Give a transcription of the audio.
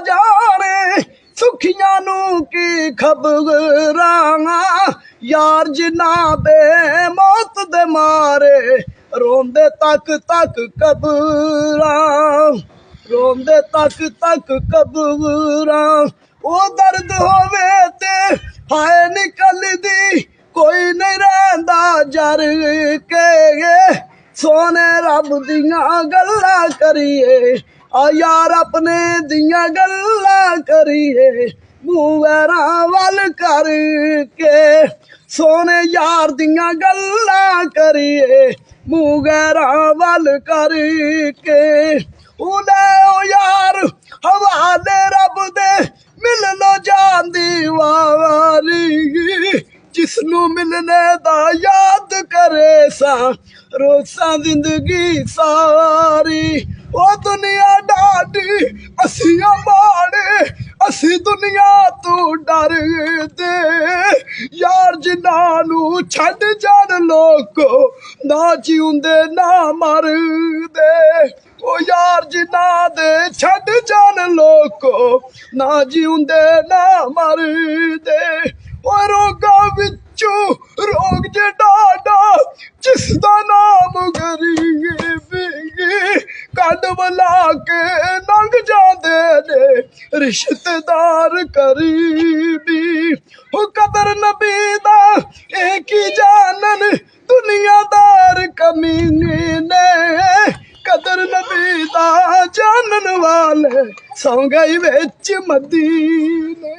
जाने सुखियां नू की खबरां यार जिन्ना दे मौत दे मारे रोंदे तक तक कबरां रोंदे तक तक कबरां ओ दर्द होवे ते हाय निकलदी कोई नहीं रहिंदा जर के सोने रब दियां गल्लां करिए आ यार अपने दियां गल्लां करिए मूंह वैरां वल करके सोने यार दियां गल्लां करिए मूंह वैरां वल करके उले ओ यार हवाले रब दे मिलनो जांदी वारी जिसनू मिलने दा याद करे सा रोसा जिंदगी सारी ओ दुनिया डाडी असिया माड़े असी दुनिया तू डर दे यार जिन्ना नू छड़ जान लोको ना जीउंदे ना मर दे ओ यार जिन्ना दे छड़ जान लोको ना जीउंदे ना मर दे ओ रोगा विचू रोग जे डाडा जिसदा नाम गरीबी कंड बला के लंघ जांदे ने रिश्तेदार करीबी ओ कदर नबी दा एक ही जानन दुनियादार कमीने ने कदर नबी दा जानन वाले सौ गई विच मदीने।